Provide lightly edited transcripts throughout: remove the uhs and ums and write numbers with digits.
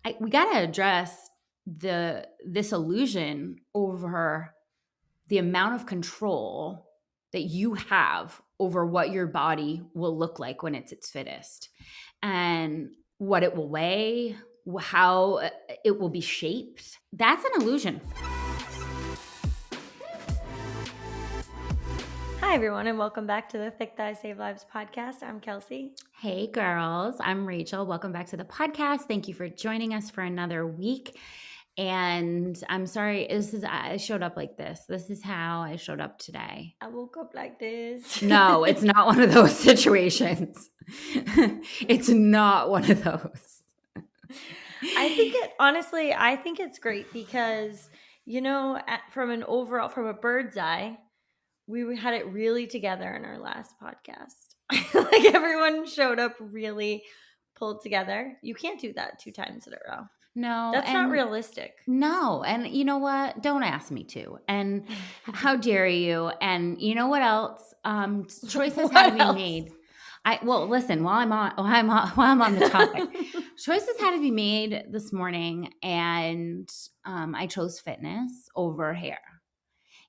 we got to address this illusion over the amount of control that you have over what your body will look like when it's its fittest, and what it will weigh, how it will be shaped. That's an illusion. Hi, everyone, and welcome back to the Thick Thighs Save Lives podcast. I'm Kelsey. Hey, girls. I'm Rachel. Welcome back to the podcast. Thank you for joining us for another week. And I'm sorry, I showed up like this. This is how I showed up today. I woke up like this. No, it's not one of those situations. It's not one of those. I think it's great because, from a bird's eye, we had it really together in our last podcast. Like everyone showed up really pulled together. You can't do that 2 times in a row. No. That's not realistic. No. And you know what? Don't ask me to. And how dare you? And you know what else? Choices had to be made. Listen, while I'm on the topic, choices had to be made this morning, and I chose fitness over hair.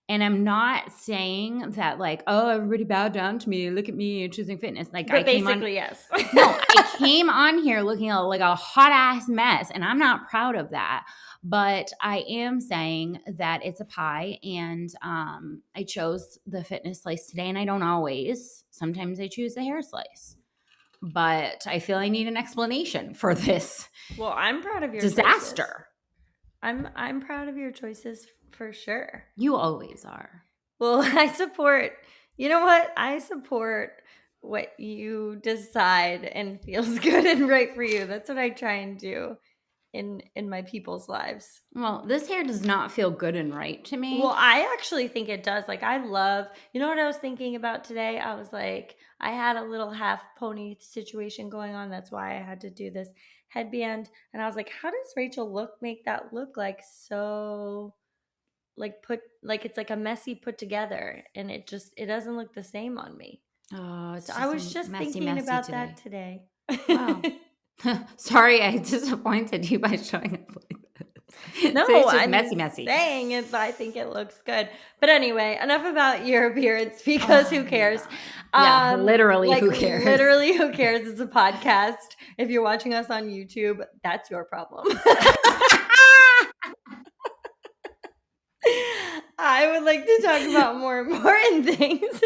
And I'm not saying that like, oh, everybody bowed down to me. Look at me choosing fitness. Like, but basically, yes. No, I came on here looking like a hot ass mess, and I'm not proud of that. But I am saying that it's a pie, and I chose the fitness slice today, and I don't always. Sometimes I choose the hair slice. But I feel I need an explanation for this. Well, I'm proud of your disaster. Choices. I'm proud of your choices for sure. You always are. Well, I support what you decide and feels good and right for you. That's what I try and do in my people's lives. Well, this hair does not feel good and right to me. Well, I actually think it does. Like, I love, you know what I was thinking about today? I was like, I had a little half pony situation going on. That's why I had to do this headband. And I was like, how does Rachel make that look like so it's like a messy put together, and it doesn't look the same on me. Oh, so I was just thinking about that today. Wow. Sorry, I disappointed you by showing up like this. No, so it's just I'm messy. saying it. I think it looks good. But anyway, enough about your appearance because who cares? Yeah, literally, who cares? Literally, who cares? It's a podcast. If you're watching us on YouTube, that's your problem. I would like to talk about more important things.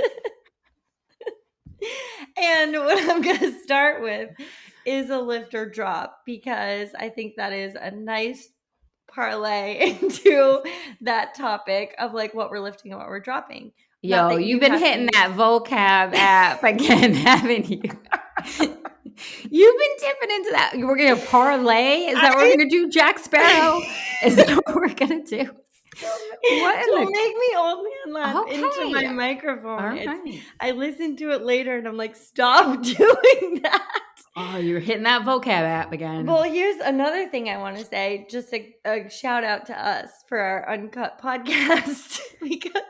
And what I'm going to start with is a lift or drop, because I think that is a nice parlay into that topic of like what we're lifting and what we're dropping. Yo, you've been hitting that vocab app again, haven't you? You've been dipping into that. We're going to parlay? Is that what we're going to do, Jack Sparrow? Is that what we're going to do? Don't make me old man laugh into my microphone. Right. I listened to it later and I'm like, stop doing that. Oh, you're hitting that vocab app again. Well, here's another thing I want to say. Just a shout out to us for our uncut podcast, because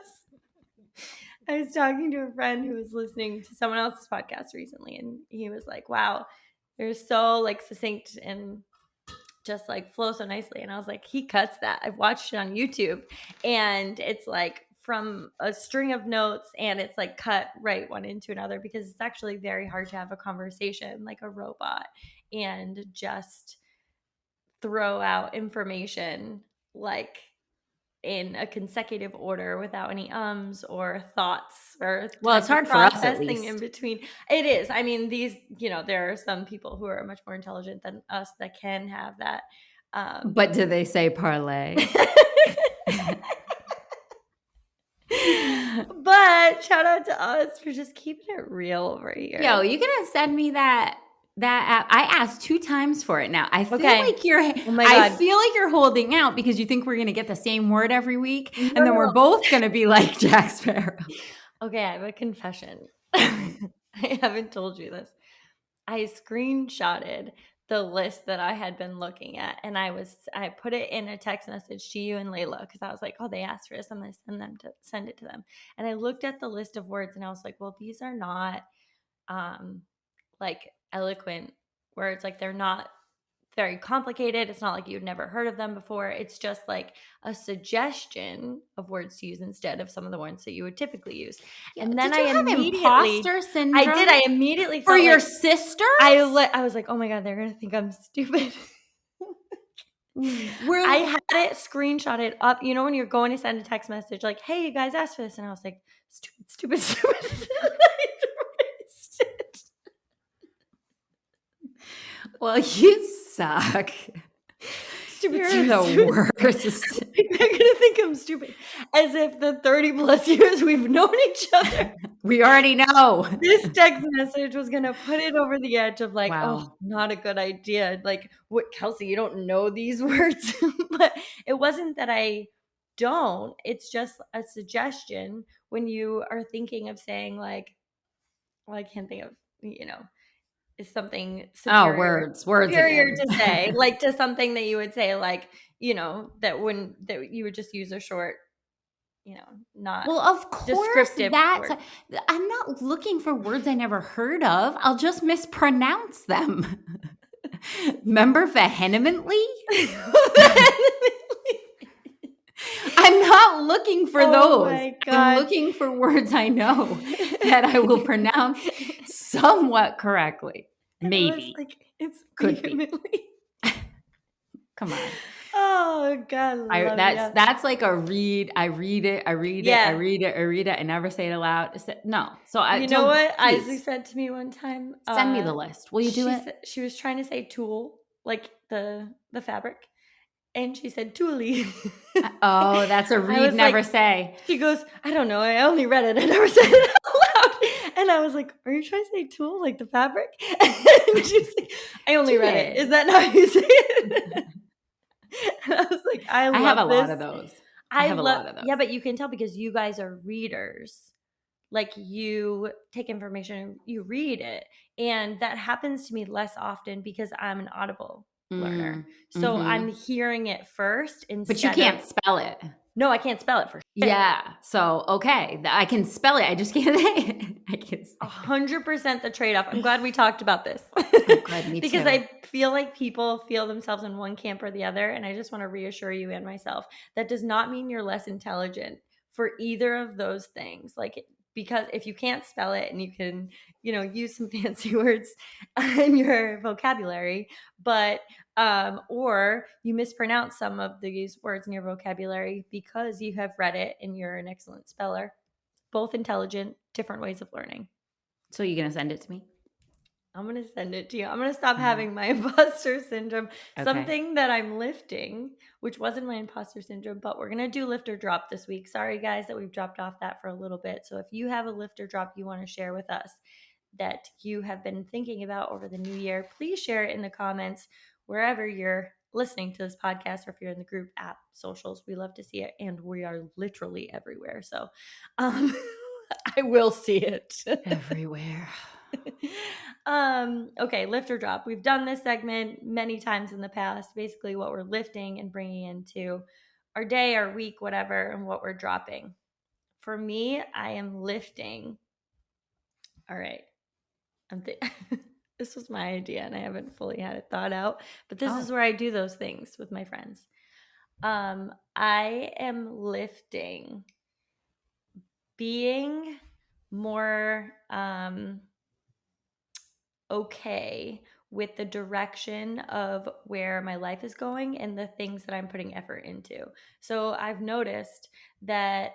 I was talking to a friend who was listening to someone else's podcast recently, and he was like, wow, they're so like succinct and just like flow so nicely. And I was like, he cuts that. I've watched it on YouTube, and it's like from a string of notes, and it's like cut right one into another, because it's actually very hard to have a conversation like a robot and just throw out information like in a consecutive order without any ums or thoughts or it's hard for us at least. In between. It is. I mean, there are some people who are much more intelligent than us that can have that. But do they say parlay? But shout out to us for just keeping it real over here. Yo, you gonna send me that app? I asked 2 times for it now. I feel like I feel like you're holding out because you think we're gonna get the same word every week, and then we're both gonna be like Jack Sparrow. Okay, I have a confession. I haven't told you this. I screenshotted the list that I had been looking at, and I put it in a text message to you and Layla, because I was like, oh, they asked for this, I'm going to send it to them. And I looked at the list of words, and I was like, well, these are not like eloquent words. Like, they're not very complicated. It's not like you'd never heard of them before. It's just like a suggestion of words to use instead of some of the ones that you would typically use. Yeah. And then Did you have imposter syndrome? I immediately for felt your like sisters? I was like, oh my God, they're going to think I'm stupid. I had it screenshotted up. You know, when you're going to send a text message like, hey, you guys asked for this. And I was like, stupid. I erased it. Well, you suck. You're the worst. They're going to think I'm stupid. As if the 30 plus years we've known each other. We already know. This text message was going to put it over the edge of like, Wow. oh, not a good idea. Like, what, Kelsey, you don't know these words. But it wasn't that I don't. It's just a suggestion when you are thinking of saying like, well, I can't think of, is something superior. Words Superior again. to say, like to something that you would say like, that you would just use a short, not Well, of course, descriptive word. I'm not looking for words I never heard of. I'll just mispronounce them. Remember vehemently? I'm not looking for those. My God. I'm looking for words I know that I will pronounce somewhat correctly. Maybe. It's could be. vehemently. Come on. Oh God, that's like a read. I read it. I never say it aloud. No. So know what Isley said to me one time? Send me the list. Will you do it? She was trying to say tool, like the fabric, and she said toolie. Oh, that's a read, never say. She goes, I don't know. I only read it. I never said it out loud. And I was like, are you trying to say tool, like the fabric? And she's like, I only read it. Is that not how you say it? And I was like, I have a lot of those. I have a lot of those. Yeah, but you can tell because you guys are readers. Like you take information, you read it. And that happens to me less often because I'm an Audible learner. So I'm hearing it first instead. But you can't spell it. No, I can't spell it for shit. Yeah. So, okay. I can spell it. I just can't. I can't. 100% the trade-off. I'm glad we talked about this. I'm glad, me because too. I feel like people feel themselves in one camp or the other. And I just want to reassure you and myself that does not mean you're less intelligent for either of those things. Like, because if you can't spell it and you can, use some fancy words in your vocabulary, but or you mispronounce some of these words in your vocabulary because you have read it and you're an excellent speller. Both intelligent, different ways of learning. So you're going to send it to me? I'm going to send it to you. I'm going to stop having my imposter syndrome. Okay. Something that I'm lifting, which wasn't my imposter syndrome, but we're going to do lift or drop this week. Sorry, guys, that we've dropped off that for a little bit. So if you have a lift or drop you want to share with us that you have been thinking about over the new year, please share it in the comments wherever you're listening to this podcast, or if you're in the group app, socials. We love to see it, and we are literally everywhere. So I will see it. Everywhere. Okay, lift or drop. We've done this segment many times in the past. Basically what we're lifting and bringing into our day, our week, whatever, and what we're dropping. For me, I am lifting. All right. This was my idea and I haven't fully had it thought out, but this is where I do those things with my friends. I am lifting being more okay with the direction of where my life is going and the things that I'm putting effort into. So I've noticed that,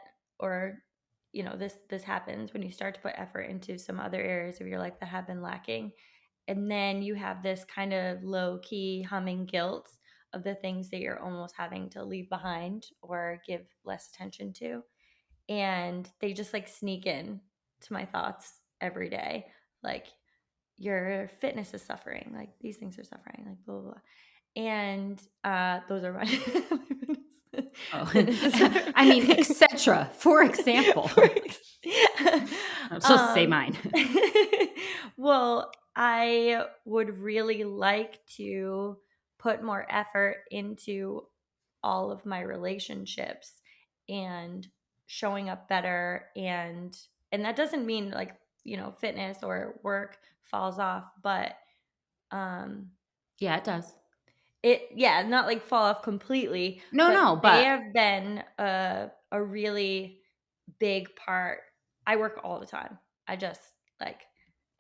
this happens when you start to put effort into some other areas of your life that have been lacking. And then you have this kind of low-key humming guilt of the things that you're almost having to leave behind or give less attention to. And they just sneak in to my thoughts every day. Like, your fitness is suffering. Like, these things are suffering. Like, blah, blah, blah. And those are my I mean, etc. For example. I'm supposed to say mine. Well, I would really like to put more effort into all of my relationships and showing up better. And that doesn't mean fitness or work falls off, but yeah, it does. not like fall off completely, No, but they but have been a really big part. I work all the time. I just like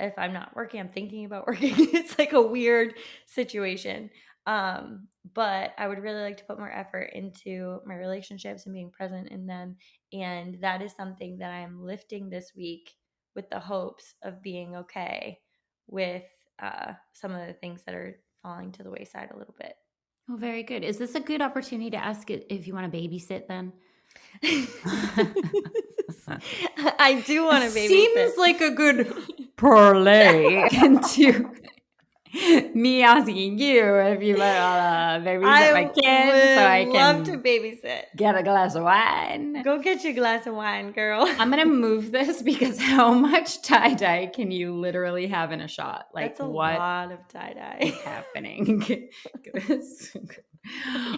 if I'm not working, I'm thinking about working. It's like a weird situation. But I would really like to put more effort into my relationships and being present in them. And that is something that I'm lifting this week with the hopes of being okay with some of the things that are falling to the wayside a little bit. oh, very good. Is this a good opportunity to ask it if you want to babysit then? I do want to babysit. Seems like a good parlay into me asking you if you want to babysit my I kids so I would love to can babysit. get a glass of wine. Go get your glass of wine, girl. I'm gonna move this because how much tie-dye can you literally have in a shot? Like That's a what lot of tie-dye. is happening?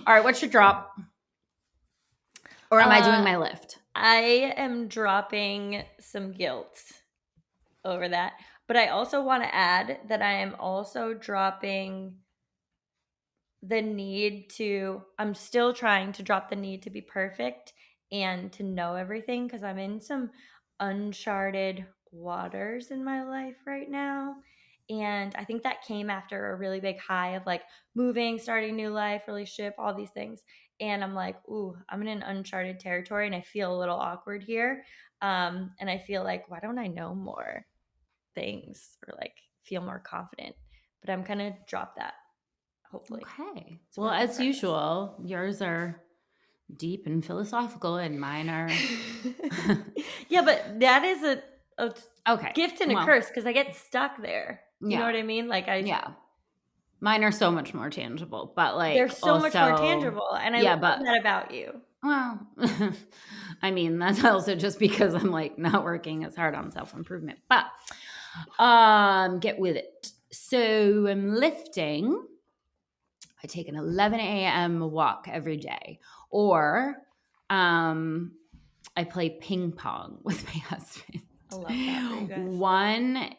All right, what's your drop? Or am I doing my lift? I am dropping some guilt over that. But I also want to add that I am also dropping the need to, I'm still trying to drop the need to be perfect and to know everything because I'm in some uncharted waters in my life right now. And I think that came after a really big high of like moving, starting new life, relationship, all these things. And I'm like, ooh, I'm in an uncharted territory and I feel a little awkward here. And I feel like, why don't I know more things or like feel more confident? But I'm going to drop that, hopefully. Okay. It's a Well, work in as progress. usual, yours are deep and philosophical, and mine are. Yeah, but that is a Okay. gift and a Well, curse because I get stuck there. You know yeah. what I mean? Like Yeah. Mine are so much more tangible, but they're like so much more also, tangible, and I yeah, love but that about you. well, I mean, that's also just because I'm like not working as hard on self-improvement. But get with it. So I'm lifting. I take an 11 a.m. walk every day, or I play ping pong with my husband. I love that for you guys.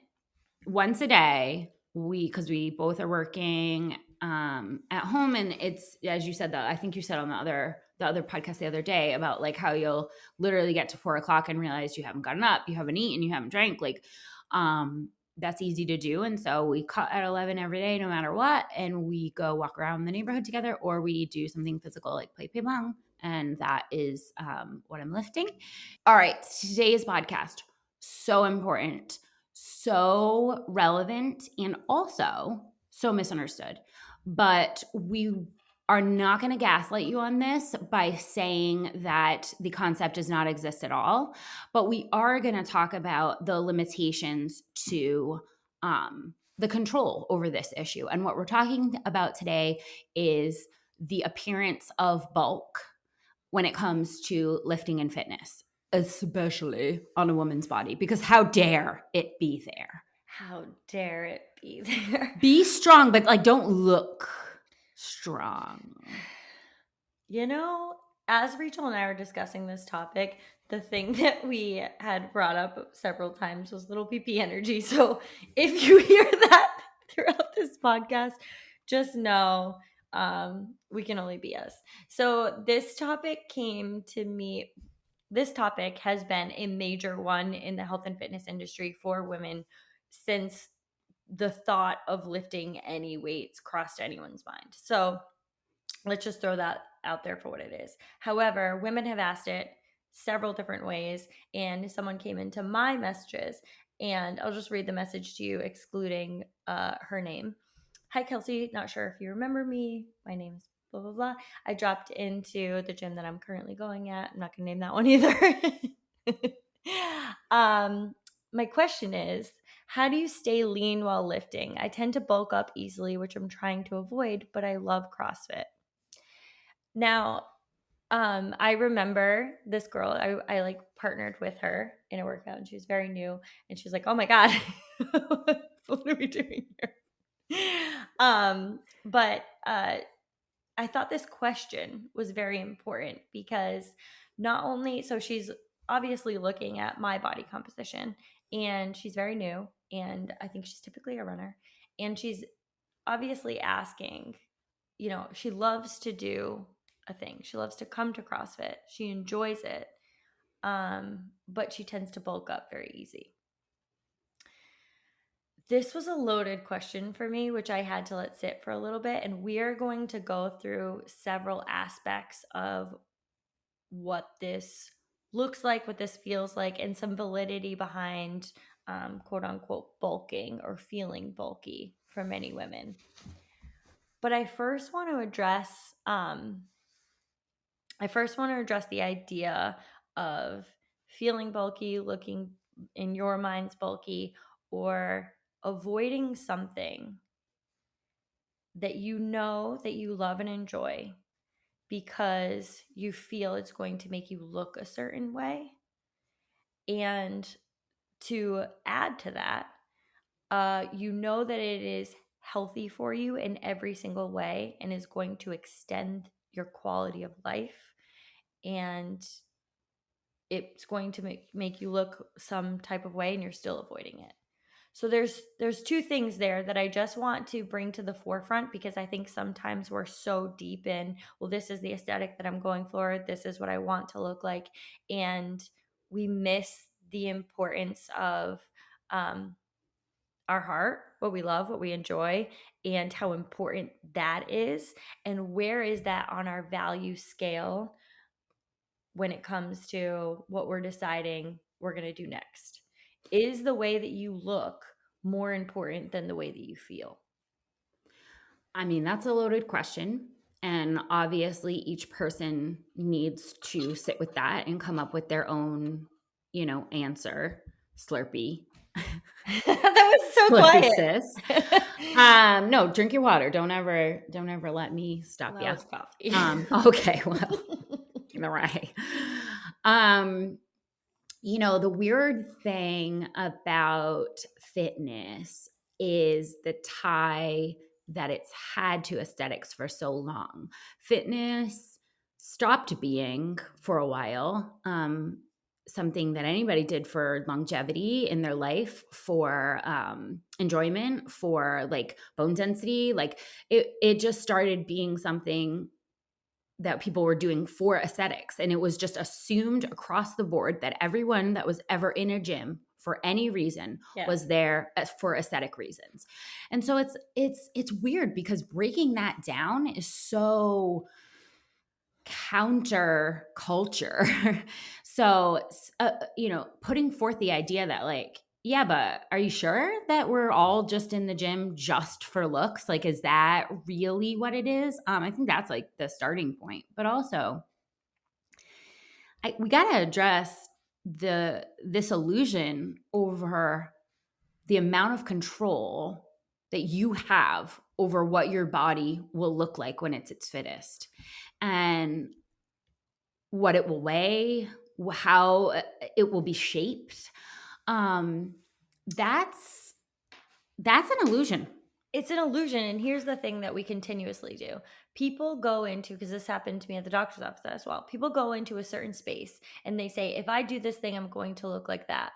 Once a day, because we both are working at home, and it's as you said that I think you said on the other podcast the other day about like how you'll literally get to 4 o'clock and realize you haven't gotten up, you haven't eaten, you haven't drank. Like that's easy to do. And so we cut at 11 every day, no matter what. And we go walk around the neighborhood together, or we do something physical like play ping pong. And that is what I'm lifting. All right. Today's podcast, so important, so relevant, and also so misunderstood. But we are not going to gaslight you on this by saying that the concept does not exist at all. But we are going to talk about the limitations to the control over this issue. And what we're talking about today is the appearance of bulk when it comes to lifting and fitness, especially on a woman's body, because how dare it be there? How dare it be there? Be strong, but like don't look strong. You know, as Rachel and I were discussing this topic, the thing that we had brought up several times was little PP energy. So if you hear that throughout this podcast, just know we can only be us. So this topic came to me. This topic has been a major one in the health and fitness industry for women since the thought of lifting any weights crossed anyone's mind. So let's just throw that out there for what it is. However, women have asked it several different ways, and someone came into my messages, and I'll just read the message to you, excluding her name. Hi, Kelsey. Not sure if you remember me. My name's blah, blah, blah. I dropped into the gym that I'm currently going at. I'm not going to name that one either. My question is, how do you stay lean while lifting? I tend to bulk up easily, which I'm trying to avoid, but I love CrossFit. Now, I remember this girl, I like partnered with her in a workout and she was very new and she was like, oh my God, what are we doing here? But I thought this question was very important because not only, so she's obviously looking at my body composition and she's very new and I think she's typically a runner and she's obviously asking she loves to do a thing. She loves to come to CrossFit. She enjoys it. But she tends to bulk up very easy. This was a loaded question for me, which I had to let sit for a little bit. And we are going to go through several aspects of what this looks like, what this feels like, and some validity behind quote unquote bulking or feeling bulky for many women. But I first want to address the idea of feeling bulky, looking in your minds bulky, or avoiding something that you know that you love and enjoy because you feel it's going to make you look a certain way. And to add to that, you know that it is healthy for you in every single way and is going to extend your quality of life, and it's going to make you look some type of way, and you're still avoiding it. So there's two things there that I just want to bring to the forefront, because I think sometimes we're so deep in, well, this is the aesthetic that I'm going for, this is what I want to look like, and we miss the importance of our heart, what we love, what we enjoy, and how important that is, and where is that on our value scale when it comes to what we're deciding we're going to do next. Is the way that you look more important than the way that you feel? I mean, that's a loaded question. And obviously, each person needs to sit with that and come up with their own, answer. Slurpee. That was so Slurpee, quiet. sis. No, drink your water. Don't ever let me stop you. That was coffee. Okay, well, you're right. The weird thing about fitness is the tie that it's had to aesthetics for so long. Fitness stopped being, for a while, something that anybody did for longevity in their life, for enjoyment, for like bone density. Like it just started being something that people were doing for aesthetics. And it was just assumed across the board that everyone that was ever in a gym for any reason was there for aesthetic reasons. And so it's weird, because breaking that down is so counter culture. So, putting forth the idea that, like, yeah, but are you sure that we're all just in the gym just for looks? Like, is that really what it is? I think that's like the starting point. But also, we got to address this illusion over the amount of control that you have over what your body will look like when it's its fittest, and what it will weigh, how it will be shaped. That's an illusion. It's an illusion. And here's the thing that we continuously do. People go into, because this happened to me at the doctor's office as well. People go into a certain space and they say, if I do this thing, I'm going to look like that.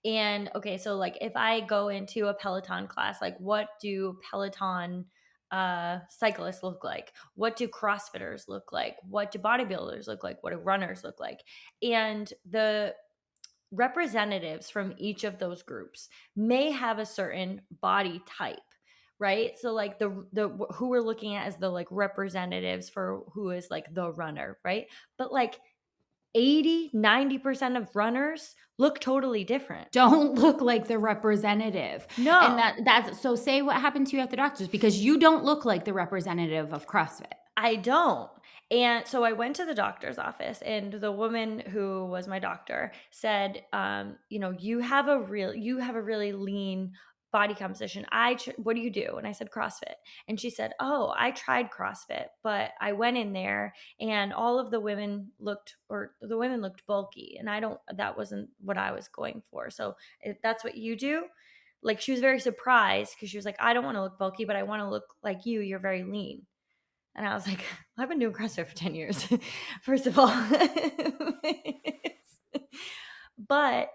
And okay, so like if I go into a Peloton class, like what do Peloton cyclists look like? What do CrossFitters look like? What do bodybuilders look like? What do runners look like? And the representatives from each of those groups may have a certain body type, right? So like the who we're looking at as the like representatives for who is like the runner, right? But like 80-90% of runners look totally different. Don't look like the representative. No. And that's so say what happened to you at the doctor's, because you don't look like the representative of CrossFit. I don't. And so I went to the doctor's office, and the woman who was my doctor said, you have a really lean body composition. What do you do? And I said, CrossFit. And she said, oh, I tried CrossFit, but I went in there and all of the women looked bulky. And that wasn't what I was going for. So if that's what you do. Like, she was very surprised, because she was like, I don't want to look bulky, but I want to look like you. You're very lean. And I was like, I've been doing CrossFit for 10 years, first of all. But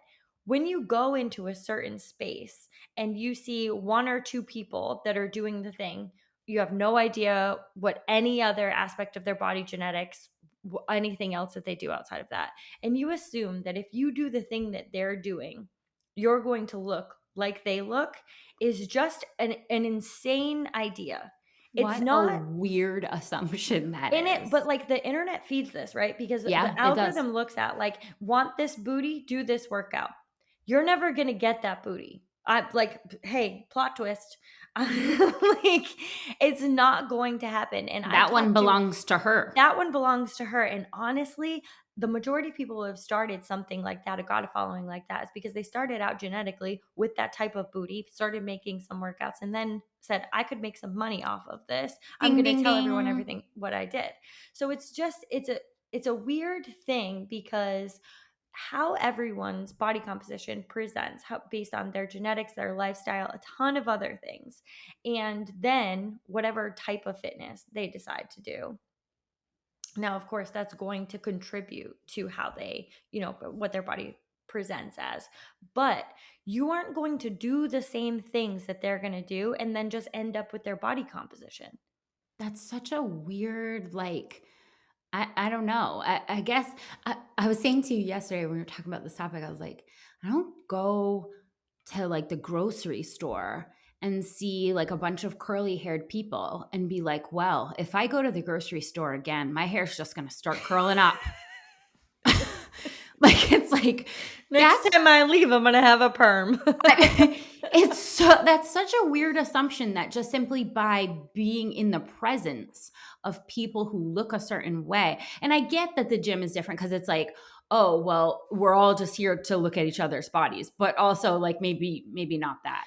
when you go into a certain space and you see one or two people that are doing the thing, You have no idea what any other aspect of their body genetics, anything else that they do outside of that. And you assume that if you do the thing that they're doing, you're going to look like they look, is just an insane idea. It's What a not weird assumption that in it, is. but like the internet feeds this, right? Because Yeah, the it does. algorithm looks at like, want this booty, do this workout. You're never gonna get that booty. I like, hey, plot twist. Like, it's not going to happen. And That one belongs to her. that one belongs to her. And honestly, the majority of people who have started something like that, got a following like that, is because they started out genetically with that type of booty, started making some workouts, and then said, I could make some money off of this. I'm Ding, going to ding, tell everyone ding. everything what I did. So it's a weird thing, because how everyone's body composition presents, based on their genetics, their lifestyle, a ton of other things, and then whatever type of fitness they decide to do. Now, of course, that's going to contribute to how they, what their body presents as. But you aren't going to do the same things that they're going to do and then just end up with their body composition. That's such a weird, like, I don't know. I guess I was saying to you yesterday when we were talking about this topic, I was like, I don't go to like the grocery store and see like a bunch of curly haired people and be like, well, if I go to the grocery store again, my hair's just going to start curling up. Like, it's like, Next time I leave, I'm going to have a perm. That's such a weird assumption that just simply by being in the presence of people who look a certain way. And I get that the gym is different because it's like, oh, well, we're all just here to look at each other's bodies, but also like maybe not that.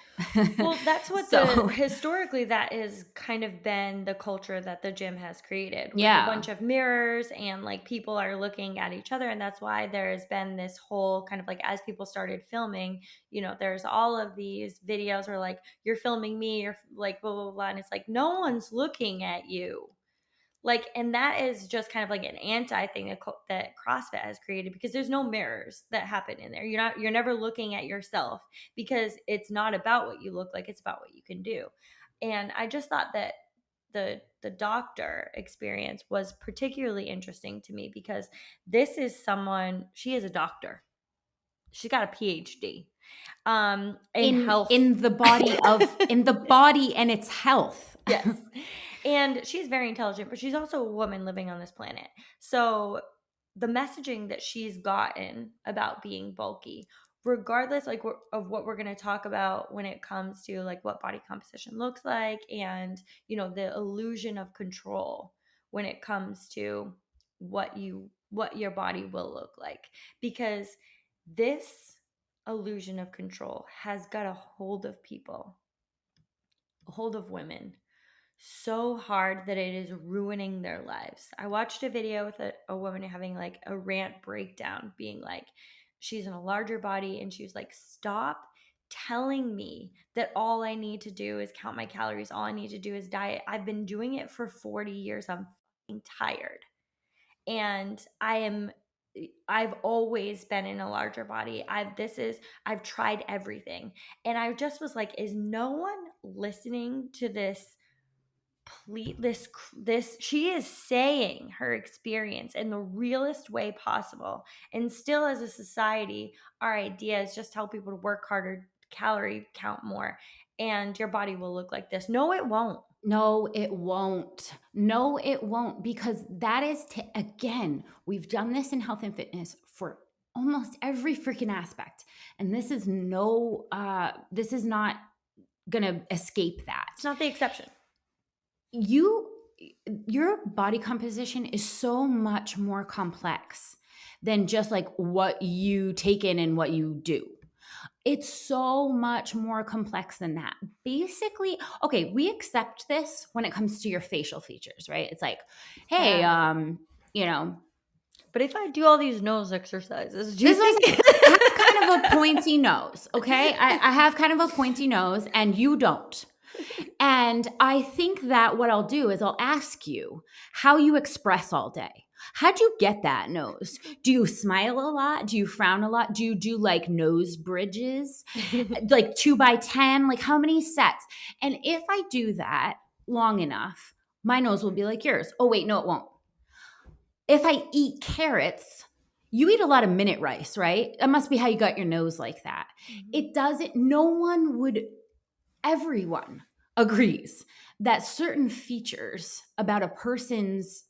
Well, that's what historically that has kind of been the culture that the gym has created, with a bunch of mirrors, and like people are looking at each other. And that's why there's been this whole kind of like, as people started filming, there's all of these videos where like, you're filming me, you're like blah, blah, blah. And it's like, no one's looking at you. Like, and that is just kind of like an anti thing that CrossFit has created, because there's no mirrors that happen in there. You're never looking at yourself, because it's not about what you look like, it's about what you can do. And I just thought that the doctor experience was particularly interesting to me, because this is someone, she is a doctor. She's got a PhD in health, in the body and its health. Yes. And she's very intelligent, but she's also a woman living on this planet. So the messaging that she's gotten about being bulky, regardless like of what we're going to talk about when it comes to like what body composition looks like, and the illusion of control when it comes to what your body will look like, because this illusion of control has got a hold of people, a hold of women, so hard that it is ruining their lives. I watched a video with a woman having like a rant breakdown, being like, she's in a larger body, and she was like, stop telling me that all I need to do is count my calories, all I need to do is diet. I've been doing it for 40 years. I'm fucking tired. And I've always been in a larger body. I've tried everything. And I just was like, is no one listening to this? She is saying her experience in the realest way possible, and still, as a society, our idea is just tell people to work harder, calorie count more, and your body will look like this. No, it won't. No, it won't. No, it won't, because that is, again, we've done this in health and fitness for almost every freaking aspect. And this is this is not going to escape that. It's not the exception. Your body composition is so much more complex than just like what you take in and what you do. It's so much more complex than that. Basically, okay, we accept this when it comes to your facial features, right? It's like, hey, But if I do all these nose exercises, do you think I have kind of a pointy nose, okay? I have kind of a pointy nose, and you don't. And I think that what I'll do is I'll ask you how you express all day. How'd you get that nose? Do you smile a lot? Do you frown a lot? Do you do like nose bridges? Like 2x10? Like how many sets? And if I do that, long enough, my nose will be like yours. Oh, wait, no, it won't. If I eat carrots, you eat a lot of minute rice, right? That must be how you got your nose like that. It doesn't, no one would, everyone agrees that certain features about a person's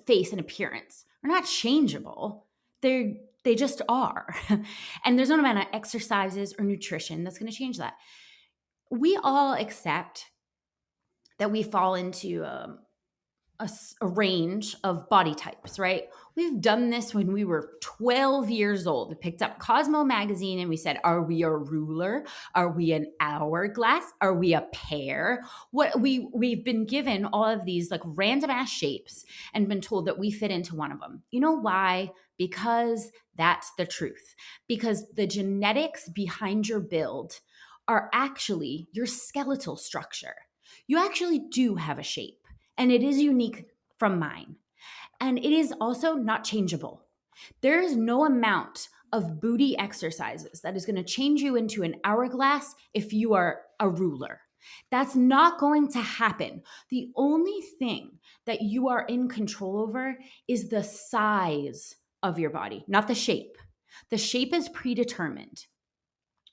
face and appearance are not changeable. They just are. And there's no amount of exercises or nutrition that's going to change that. We all accept that we fall into a range of body types, right? We've done this when we were 12 years old. We picked up Cosmo magazine and we said, are we a ruler? Are we an hourglass? Are we a pear? We've been given all of these like random ass shapes and been told that we fit into one of them. You know why? Because that's the truth. Because the genetics behind your build are actually your skeletal structure. You actually do have a shape, and it is unique from mine. And it is also not changeable. There is no amount of booty exercises that is going to change you into an hourglass if you are a ruler. That's not going to happen. The only thing that you are in control over is the size of your body, not the shape. The shape is predetermined.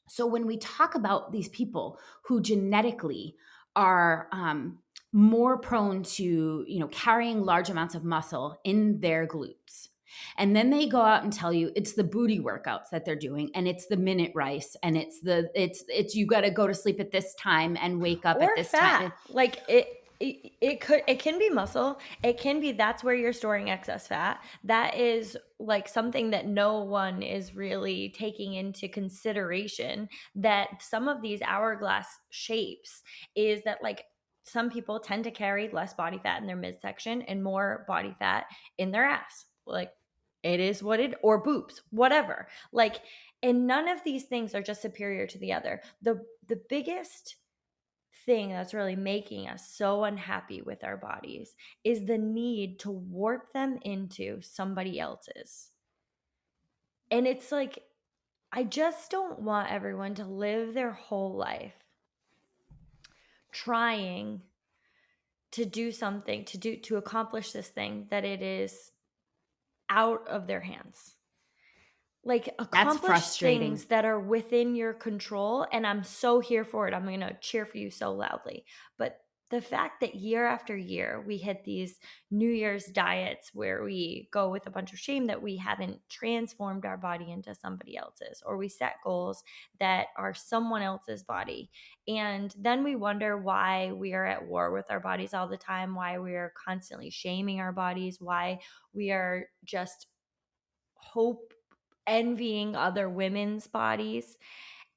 So when we talk about these people who genetically are more prone to, carrying large amounts of muscle in their glutes, and then they go out and tell you it's the booty workouts that they're doing, and it's the minute rice, and it's you got to go to sleep at this time and wake up Or at this fat. time. Like it can be muscle. It can be that's where you're storing excess fat. That is like something that no one is really taking into consideration, that some of these hourglass shapes is that like some people tend to carry less body fat in their midsection and more body fat in their ass. Like it is what it, or boobs, whatever. Like, and none of these things are just superior to the other. The biggest thing that's really making us so unhappy with our bodies is the need to warp them into somebody else's. And it's like, I just don't want everyone to live their whole life trying to do something, to accomplish this thing that it is out of their hands. Like That's accomplish frustrating. things that are within your control, and I'm so here for it. I'm going to cheer for you so loudly. But the fact that year after year we hit these New Year's diets where we go with a bunch of shame that we haven't transformed our body into somebody else's, or we set goals that are someone else's body, and then we wonder why we are at war with our bodies all the time, why we are constantly shaming our bodies, why we are just envying other women's bodies,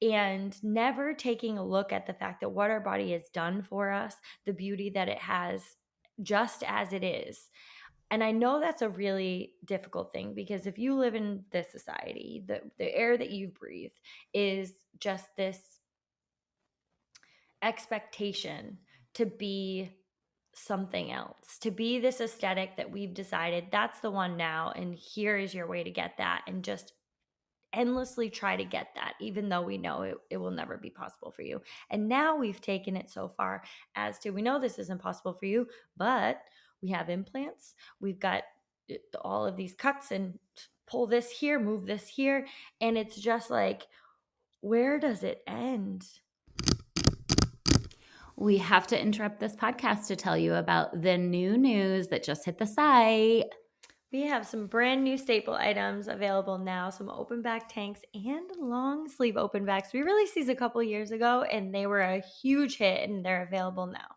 and never taking a look at the fact that what our body has done for us, the beauty that it has just as it is. And I know that's a really difficult thing, because if you live in this society, the air that you breathe is just this expectation to be something else, to be this aesthetic that we've decided that's the one now, and here is your way to get that, and just endlessly try to get that, even though we know it will never be possible for you. And now we've taken it so far as to, we know this isn't possible for you, but we have implants, we've got all of these cuts, and pull this here, move this here, and it's just like, where does it end? We have to interrupt this podcast to tell you about the new news that just hit the site. We have some brand new staple items available now, some open back tanks and long sleeve open backs. We released these a couple years ago and they were a huge hit, and they're available now.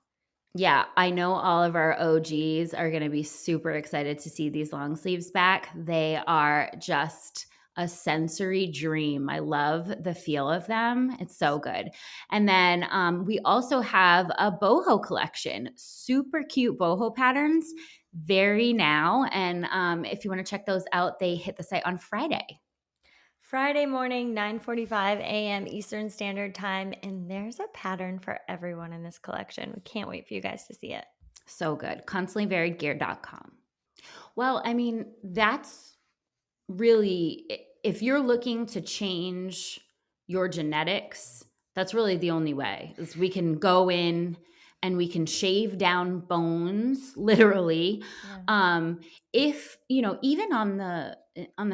Yeah, I know all of our OGs are going to be super excited to see these long sleeves back. They are just a sensory dream. I love the feel of them. It's so good. And then we also have a boho collection, super cute boho patterns, very now. And if you want to check those out, they hit the site on Friday. Friday morning, 9:45 a.m. Eastern Standard Time, and there's a pattern for everyone in this collection. We can't wait for you guys to see it. So good. ConstantlyVariedGear.com. Well, I mean, that's really, if you're looking to change your genetics, that's really the only way is we can go in and we can shave down bones, literally. Yeah. If, even on the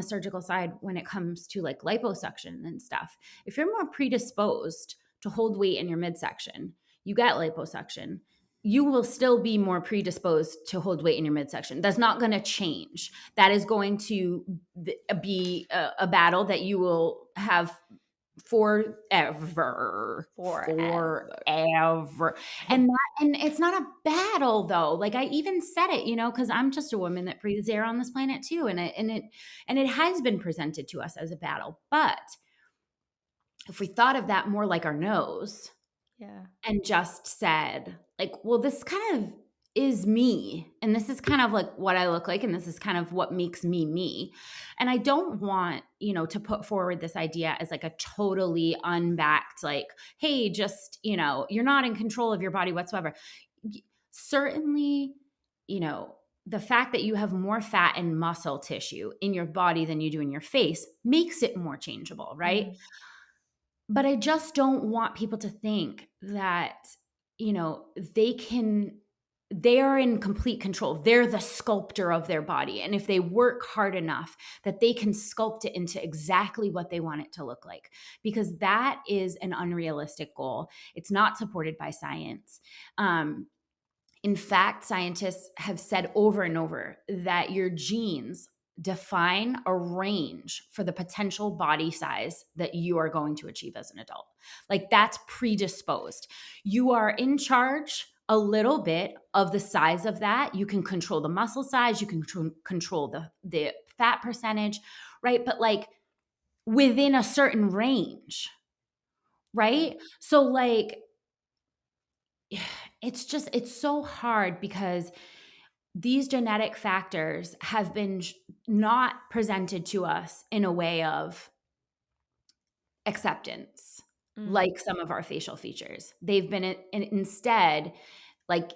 surgical side, when it comes to like liposuction and stuff, if you're more predisposed to hold weight in your midsection, you get liposuction, you will still be more predisposed to hold weight in your midsection. That's not going to change. That is going to be a battle that you will have forever. And it's not a battle though. Like I even said it, because I'm just a woman that breathes air on this planet too. And it has been presented to us as a battle. But if we thought of that more like our nose, Yeah. and just said, like, well, this kind of is me. And this is kind of like what I look like. And this is kind of what makes me me. And I don't want, to put forward this idea as like a totally unbacked, like, hey, just, you're not in control of your body whatsoever. Certainly, the fact that you have more fat and muscle tissue in your body than you do in your face makes it more changeable, right? Mm. But I just don't want people to think that, they are in complete control. They're the sculptor of their body. And if they work hard enough, that they can sculpt it into exactly what they want it to look like, because that is an unrealistic goal. It's not supported by science. In fact, scientists have said over and over that your genes define a range for the potential body size that you are going to achieve as an adult. Like that's predisposed. You are in charge a little bit of the size of that. You can control the muscle size, you can control the fat percentage, right? But like within a certain range, right? So like it's so hard because these genetic factors have been not presented to us in a way of acceptance, like some of our facial features. They've been instead like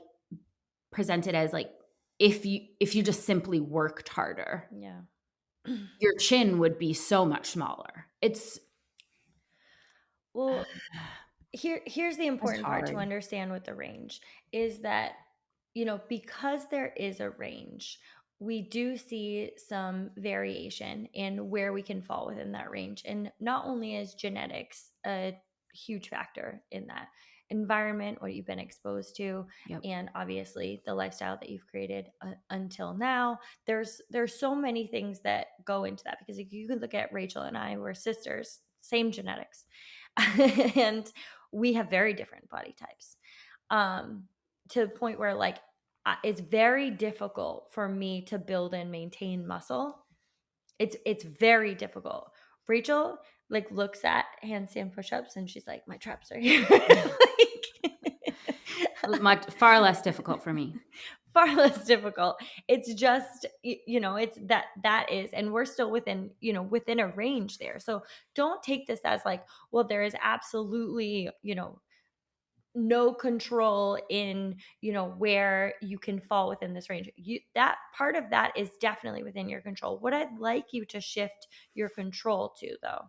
presented as like if you just simply worked harder, Yeah. your chin would be so much smaller. It's Well, here's the it's important part to hard. understand with the range is that, because there is a range, we do see some variation in where we can fall within that range. And not only is genetics a huge factor in that, environment, what you've been exposed to, Yep. and obviously the lifestyle that you've created until now. There's so many things that go into that, because if you can look at Rachel and I, we're sisters, same genetics. And we have very different body types, to the point where like it's very difficult for me to build and maintain muscle. It's very difficult. Rachel like looks at handstand push-ups and she's like, my traps are here. Much far less difficult for me. Far less difficult. It's just, it's that is, and we're still within a range there. So don't take this as like, well, there is absolutely, no control in, where you can fall within this range. That part of that is definitely within your control. What I'd like you to shift your control to, though,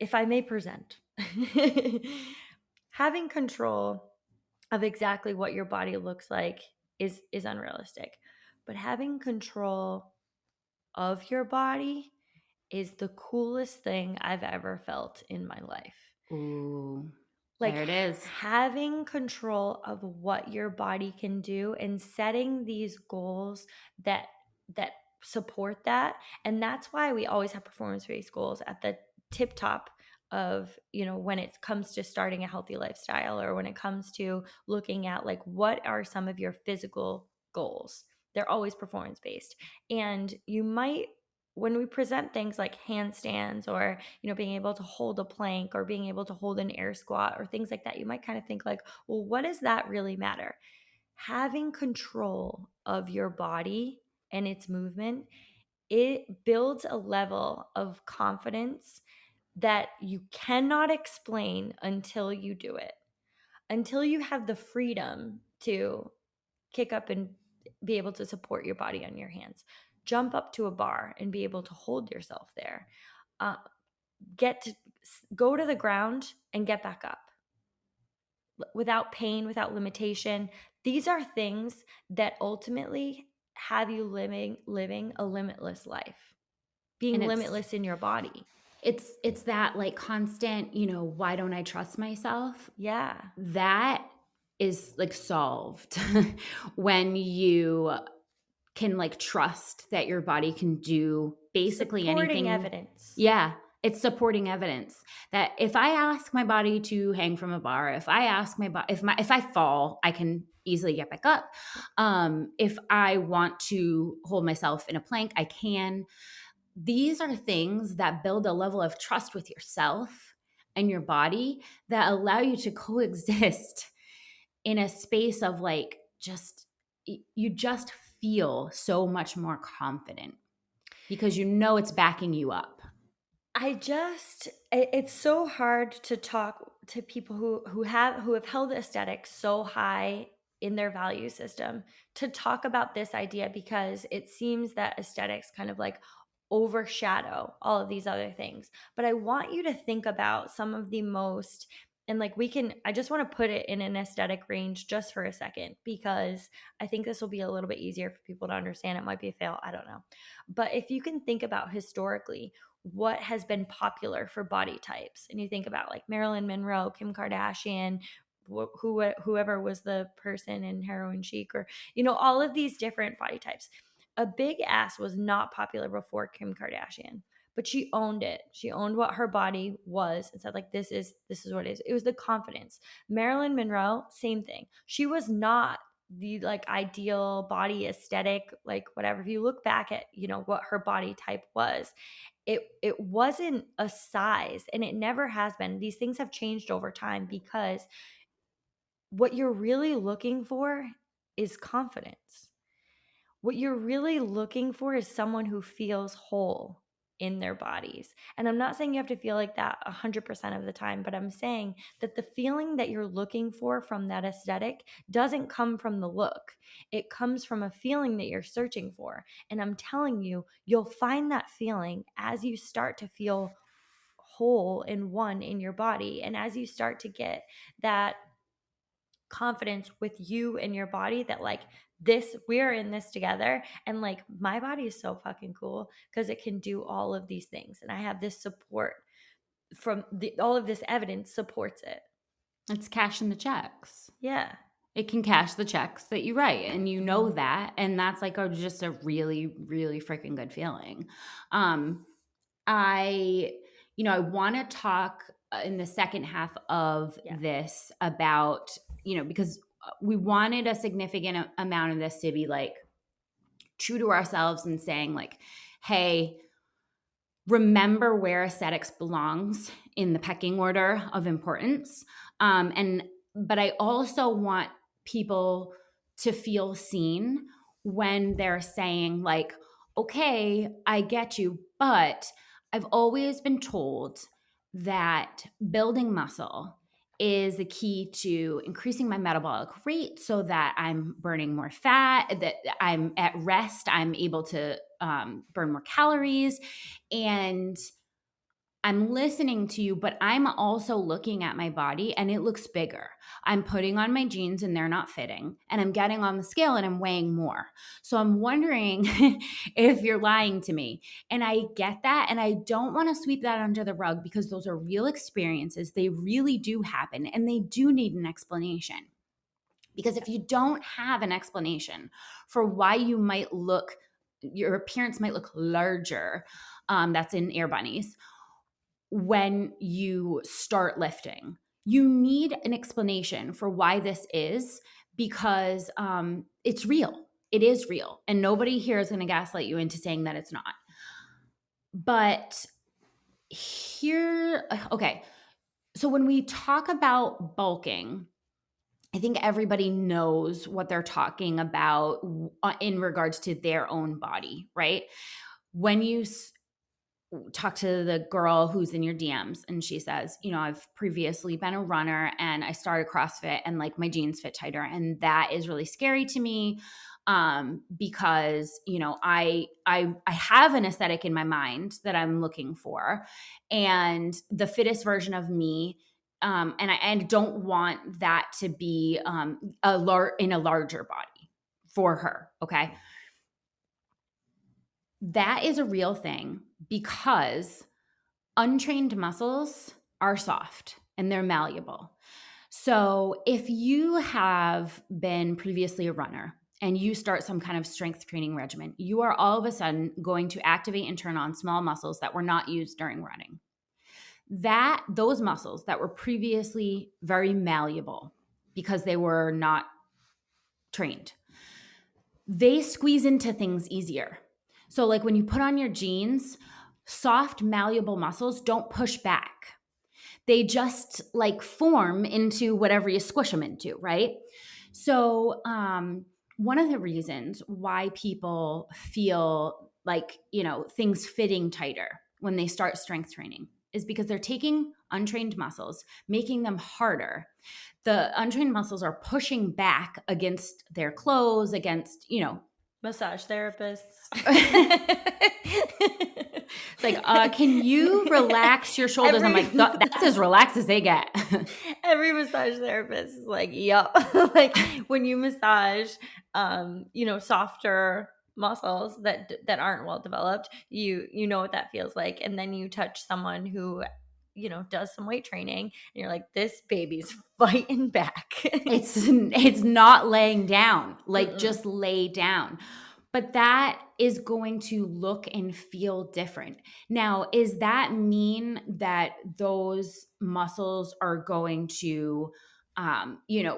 if I may present, having control of exactly what your body looks like is unrealistic. But having control of your body is the coolest thing I've ever felt in my life. Ooh, Like there it is. having control of what your body can do and setting these goals that support that. And that's why we always have performance-based goals at the tip top of, when it comes to starting a healthy lifestyle, or when it comes to looking at like what are some of your physical goals. They're always performance-based. And you might, when we present things like handstands, or being able to hold a plank, or being able to hold an air squat, or things like that, you might kind of think like, well, what does that really matter? Having control of your body and its movement, it builds a level of confidence that you cannot explain until you do it, until you have the freedom to kick up and be able to support your body on your hands, jump up to a bar and be able to hold yourself there, uh, get to go to the ground and get back up. without pain, without limitation. These are things that ultimately have you living a limitless life, being And limitless in your body. it's that like constant, why don't I trust myself? Yeah. That is like solved when you can like trust that your body can do basically Supporting anything. evidence. Yeah, it's supporting evidence that if I ask my body to hang from a bar, if I ask my body, if I fall, I can easily get back up. If I want to hold myself in a plank, I can. These are things that build a level of trust with yourself and your body that allow you to coexist in a space of like you just feel so much more confident because it's backing you up. It's so hard to talk to people who have held aesthetics so high in their value system, to talk about this idea, because it seems that aesthetics kind of like overshadow all of these other things. But I want you to think about some of the most, and like I just want to put it in an aesthetic range just for a second, because I think this will be a little bit easier for people to understand. It might be a fail, I don't know. But if you can think about historically what has been popular for body types, and you think about like Marilyn Monroe, Kim Kardashian, whoever was the person in Heroin Chic, or all of these different body types. A big ass was not popular before Kim Kardashian, but she owned it. She owned what her body was and said like, this is what it is. It was the confidence. Marilyn Monroe, same thing. She was not the like ideal body aesthetic, like whatever. If you look back at what her body type was, it wasn't a size, and it never has been. These things have changed over time, because what you're really looking for is confidence. What you're really looking for is someone who feels whole in their bodies. And I'm not saying you have to feel like that 100% of the time, but I'm saying that the feeling that you're looking for from that aesthetic doesn't come from the look. It comes from a feeling that you're searching for. And I'm telling you, you'll find that feeling as you start to feel whole and one in your body. And as you start to get that confidence with you and your body, that like, we're in this together, and like my body is so fucking cool because it can do all of these things, and I have this support from all of this evidence supports it. It's cashing the checks. Yeah. It can cash the checks that you write, and that, and that's like just a really, really freaking good feeling. I I want to talk in the second half of this about, because we wanted a significant amount of this to be like true to ourselves and saying like, hey, remember where aesthetics belongs in the pecking order of importance. But I also want people to feel seen when they're saying like, okay, I get you, but I've always been told that building muscle is the key to increasing my metabolic rate so that I'm burning more fat, that I'm at rest, I'm able to burn more calories. And I'm listening to you, but I'm also looking at my body and it looks bigger. I'm putting on my jeans and they're not fitting, and I'm getting on the scale and I'm weighing more. So I'm wondering if you're lying to me. And I get that. And I don't want to sweep that under the rug, because those are real experiences. They really do happen, and they do need an explanation. Because if you don't have an explanation for why your appearance might look larger, that's in Air Bunnies, when you start lifting. You need an explanation for why this is, because it's real. It is real. And nobody here is going to gaslight you into saying that it's not. But okay. So when we talk about bulking, I think everybody knows what they're talking about in regards to their own body, right? When you talk to the girl who's in your DMs and she says, I've previously been a runner and I started CrossFit and like my jeans fit tighter, and that is really scary to me, because I have an aesthetic in my mind that I'm looking for, and the fittest version of me and I don't want that to be in a larger body for her. Okay. That is a real thing because untrained muscles are soft and they're malleable. So if you have been previously a runner and you start some kind of strength training regimen, you are all of a sudden going to activate and turn on small muscles that were not used during running. Those muscles that were previously very malleable because they were not trained, they squeeze into things easier. So like when you put on your jeans, soft malleable muscles don't push back. They just like form into whatever you squish them into, right? So one of the reasons why people feel like, things fitting tighter when they start strength training is because they're taking untrained muscles, making them harder. The untrained muscles are pushing back against their clothes, against, Massage therapists. It's like, can you relax your shoulders? I'm like, that's as relaxed as they get. Every massage therapist is like, yup. Like when you massage, softer muscles that aren't well developed, you know what that feels like. And then you touch someone who, does some weight training and you're like, this baby's fighting back. It's not laying down, like just lay down. But that is going to look and feel different. Now, does that mean that those muscles are going to,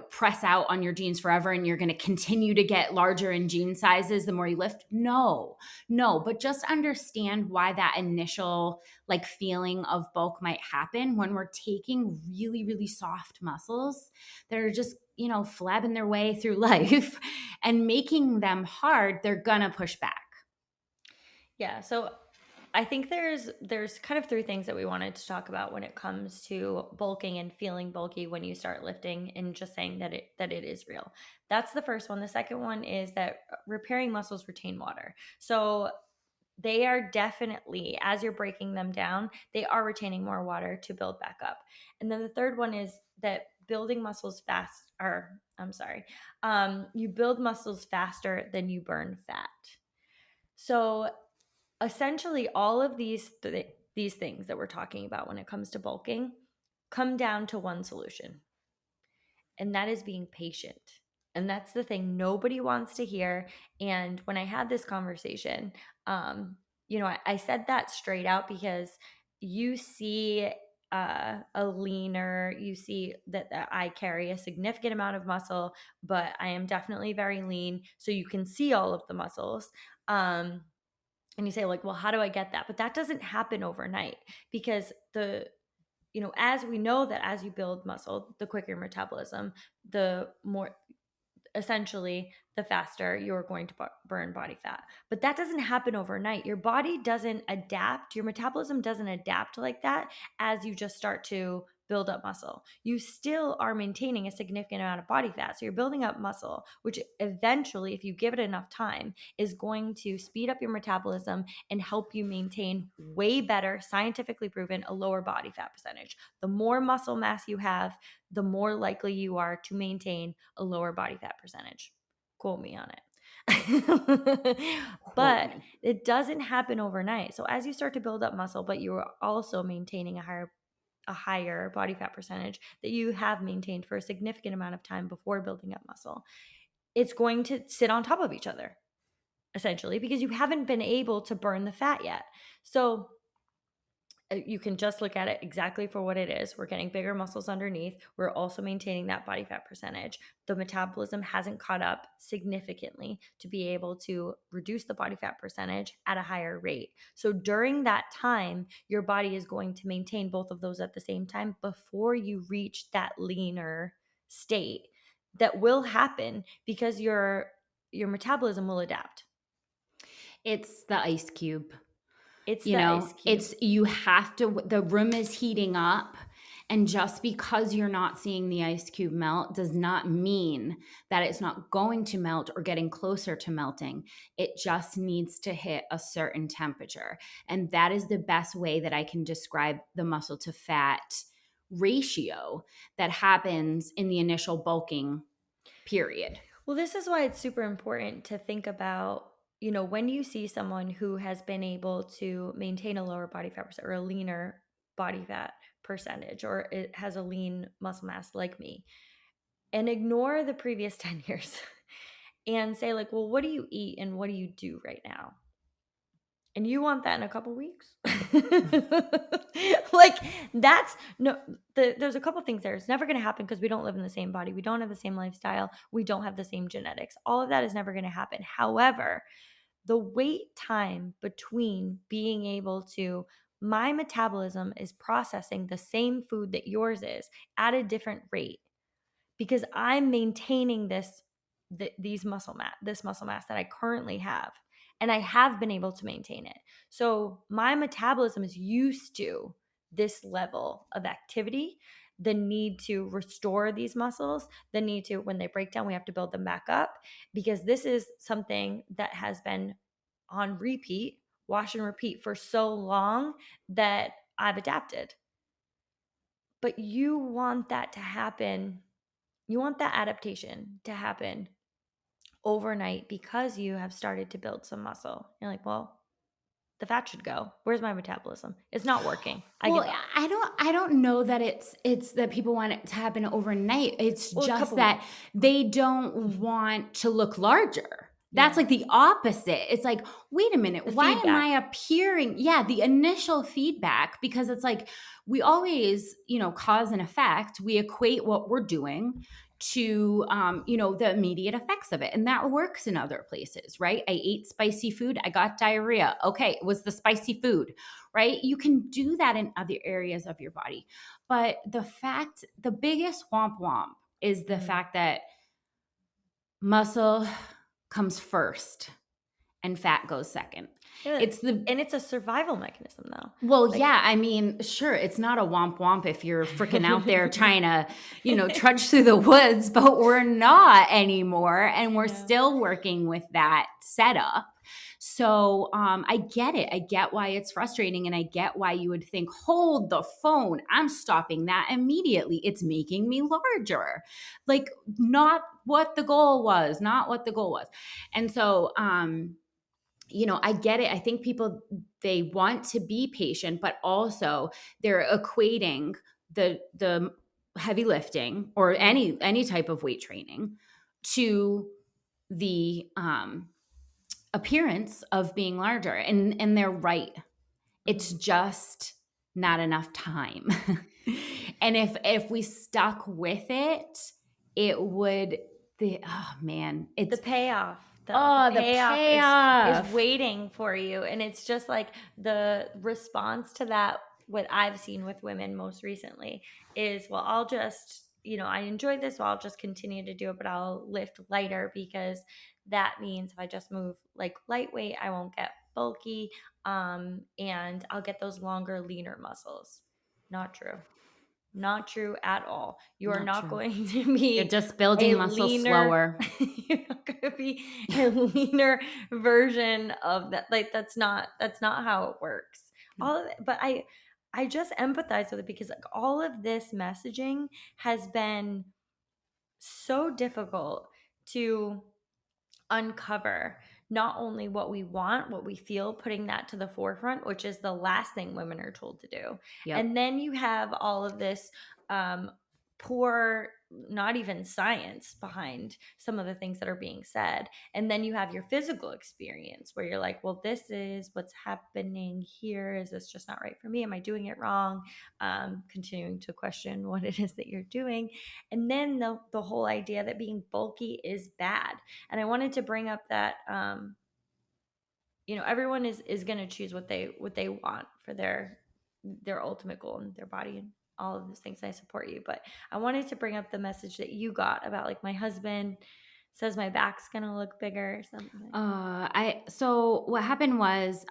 press out on your jeans forever and you're going to continue to get larger in jean sizes the more you lift? No, but just understand why that initial like feeling of bulk might happen when we're taking really, really soft muscles that are just, flabbing their way through life and making them hard. They're gonna push back. Yeah. So I think there's kind of three things that we wanted to talk about when it comes to bulking and feeling bulky when you start lifting and just saying that it is real. That's the first one. The second one is that repairing muscles retain water. So they are definitely, as you're breaking them down, they are retaining more water to build back up. And then the third one is that building muscles you build muscles faster than you burn fat. So essentially all of these things that we're talking about when it comes to bulking come down to one solution, and that is being patient. And that's the thing nobody wants to hear. And when I had this conversation, I said that straight out because you see a leaner, you see that I carry a significant amount of muscle, but I am definitely very lean, so you can see all of the muscles. And you say like, well, how do I get that? But that doesn't happen overnight because as we know that as you build muscle, the quicker your metabolism, the more essentially the faster you're going to burn body fat. But that doesn't happen overnight. Your body doesn't adapt. Your metabolism doesn't adapt like that as you just start to build up muscle. You still are maintaining a significant amount of body fat. So you're building up muscle, which eventually, if you give it enough time, is going to speed up your metabolism and help you maintain way better, scientifically proven, a lower body fat percentage. The more muscle mass you have, the more likely you are to maintain a lower body fat percentage. Quote me on it. But it doesn't happen overnight. So as you start to build up muscle, but you are also maintaining a higher body fat percentage that you have maintained for a significant amount of time before building up muscle, it's going to sit on top of each other, essentially, because you haven't been able to burn the fat yet. So you can just look at it exactly for what it is. We're getting bigger muscles underneath. We're also maintaining that body fat percentage. The metabolism hasn't caught up significantly to be able to reduce the body fat percentage at a higher rate. So during that time, your body is going to maintain both of those at the same time before you reach that leaner state. That will happen because your metabolism will adapt. It's the ice cube. It's the ice cube. The room is heating up, and just because you're not seeing the ice cube melt does not mean that it's not going to melt or getting closer to melting. It just needs to hit a certain temperature. And that is the best way that I can describe the muscle to fat ratio that happens in the initial bulking period. Well, this is why it's super important to think about, when you see someone who has been able to maintain a lower body fat percent or a leaner body fat percentage, or it has a lean muscle mass like me, and ignore the previous 10 years and say like, well, what do you eat and what do you do right now? And you want that in a couple weeks? Like, that's no, there's a couple things there. It's never going to happen because we don't live in the same body. We don't have the same lifestyle. We don't have the same genetics. All of that is never going to happen. However, the wait time between being able to, my metabolism is processing the same food that yours is at a different rate because I'm maintaining this muscle mass that I currently have, and I have been able to maintain it. So my metabolism is used to this level of activity, the need to restore these muscles, the need to, when they break down, we have to build them back up, because this is something that has been on repeat, wash and repeat for so long that I've adapted. But you want that to happen. You want that adaptation to happen overnight because you have started to build some muscle. You're like, well, the fat should go. Where's my metabolism? It's not working. I give up. I don't know that it's that people want it to happen overnight. It's just that weeks. they don't want to look larger. That's like the opposite. It's like, wait a minute, why am I appearing? Yeah, the initial feedback, because it's like we always, cause and effect. We equate what we're doing to the immediate effects of it, and that works in other places, right? I ate spicy food, I got diarrhea. Okay, it was the spicy food, right? You can do that in other areas of your body, but the biggest womp is the fact that muscle comes first and fat goes second. And it's a survival mechanism though. Well, yeah, I mean, sure, it's not a womp if you're freaking out there trying to, trudge through the woods, but we're not anymore. And we're still working with that setup. So I get it. I get why it's frustrating. And I get why you would think, hold the phone. I'm stopping that immediately. It's making me larger. Like, not what the goal was. And so, I get it. I think people, they want to be patient, but also they're equating the heavy lifting or any type of weight training to the appearance of being larger. And they're right. It's just not enough time. And if we stuck with it, it would, it's the payoff. The payoff is waiting for you. And it's just like the response to that, what I've seen with women most recently is, well, I'll just, I enjoy this, so I'll just continue to do it, but I'll lift lighter because that means if I just move like lightweight, I won't get bulky, and I'll get those longer, leaner muscles. Not true at all. You are not going to be, you're just building muscle slower. You're not going to be a leaner version of that. Like, that's not how it works. All of it, but I just empathize with it because like all of this messaging has been so difficult to uncover, not only what we want, what we feel, putting that to the forefront, which is the last thing women are told to do. Yep. And then you have all of this poor, not even science behind some of the things that are being said. And then you have your physical experience where you're like, well, this is what's happening here. Is this just not right for me? Am I doing it wrong? Continuing to question what it is that you're doing. And then the whole idea that being bulky is bad. And I wanted to bring up that, everyone is going to choose what they want for their ultimate goal and their body and all of those things. I support you, but I wanted to bring up the message that you got about like, my husband says my back's going to look bigger or something. So what happened was,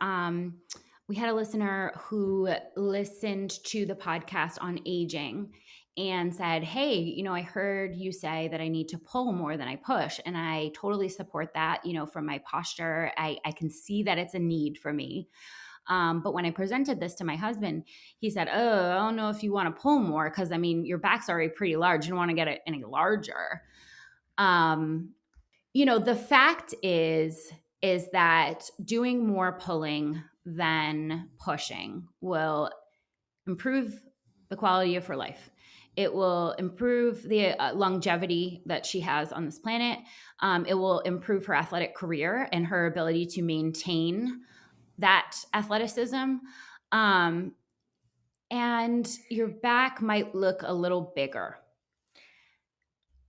we had a listener who listened to the podcast on aging and said, hey, I heard you say that I need to pull more than I push. And I totally support that, from my posture. I can see that it's a need for me. But when I presented this to my husband, he said, "Oh, I don't know if you want to pull more because I mean your back's already pretty large. You don't want to get it any larger." The fact is that doing more pulling than pushing will improve the quality of her life. It will improve the longevity that she has on this planet. It will improve her athletic career and her ability to maintain that athleticism. And your back might look a little bigger.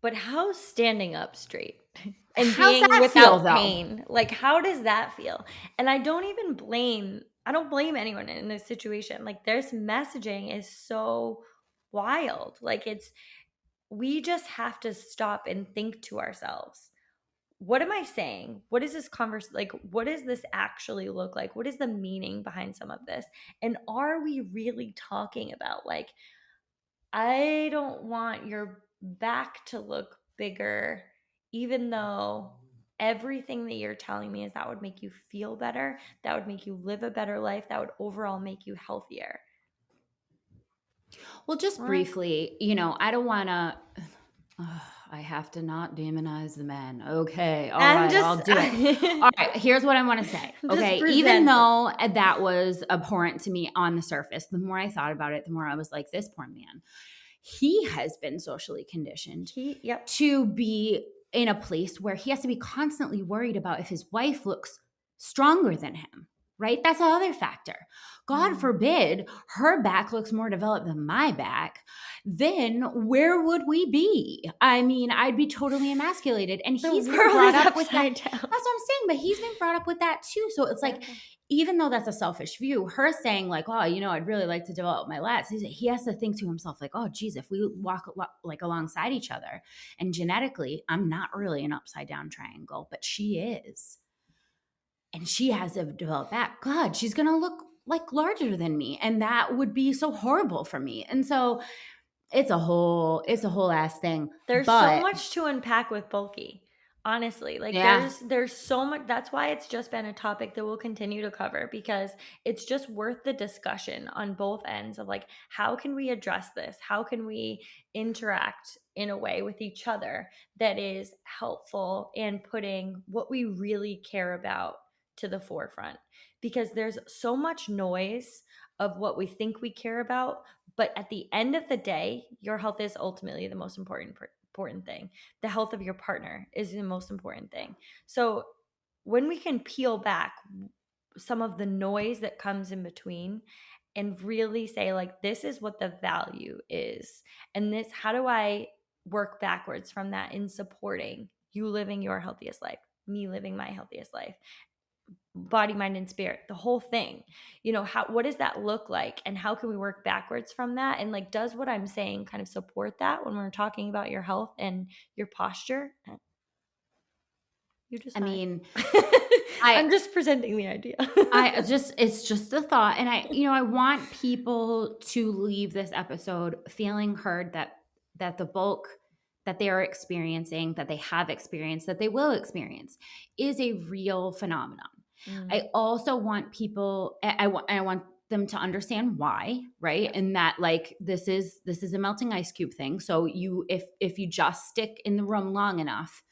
But how's standing up straight and How's being that feel, without though? pain? Like, how does that feel? And I don't blame anyone in this situation. Like, this messaging is so wild. Like, we just have to stop and think to ourselves, what am I saying? What is this like, what does this actually look like? What is the meaning behind some of this? And are we really talking about, like, I don't want your back to look bigger, even though everything that you're telling me is that would make you feel better, that would make you live a better life, that would overall make you healthier. Well, just What? briefly, I don't want to. I have to not demonize the men. Okay. All right. I'll do it. All right. Here's what I want to say. Okay. Even though that was abhorrent to me on the surface, the more I thought about it, the more I was like, this poor man, he has been socially conditioned to be in a place where he has to be constantly worried about if his wife looks stronger than him. Right? That's another factor. God forbid her back looks more developed than my back. Then where would we be? I mean, I'd be totally emasculated. And he's been brought up with that. That's what I'm saying. But he's been brought up with that too. So it's like, even though that's a selfish view, her saying like, oh, I'd really like to develop my lats. He has to think to himself like, oh, geez, if we walk like alongside each other and genetically, I'm not really an upside down triangle, but she is. And she has a developed back. God, she's going to look like larger than me. And that would be so horrible for me. And so it's a whole ass thing. There's so much to unpack with bulky. Honestly, like there's so much. That's why it's just been a topic that we'll continue to cover, because it's just worth the discussion on both ends of like, how can we address this? How can we interact in a way with each other that is helpful and putting what we really care about to the forefront? Because there's so much noise of what we think we care about, but at the end of the day, your health is ultimately the most important thing. The health of your partner is the most important thing. So when we can peel back some of the noise that comes in between and really say like, this is what the value is, and this, how do I work backwards from that in supporting you living your healthiest life, me living my healthiest life, body, mind, and spirit, the whole thing. What does that look like, and how can we work backwards from that? And like, does what I'm saying kind of support that when we're talking about your health and your posture? I'm just presenting the idea. It's just a thought. And I want people to leave this episode feeling heard, that the bulk that they are experiencing, that they have experienced, that they will experience, is a real phenomenon. I also want people, I want them to understand why, right? Yeah. And that like, this is a melting ice cube thing. So if you just stick in the room long enough,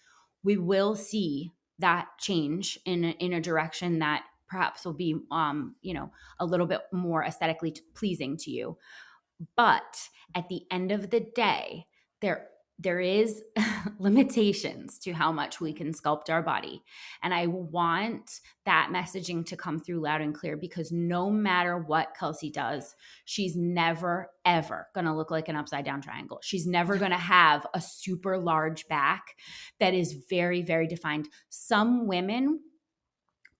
we will see that change in a direction that perhaps will be, a little bit more aesthetically pleasing to you. But at the end of the day, there is limitations to how much we can sculpt our body. And I want that messaging to come through loud and clear, because no matter what Kelsea does, she's never, ever going to look like an upside down triangle. She's never going to have a super large back that is very, very defined. Some women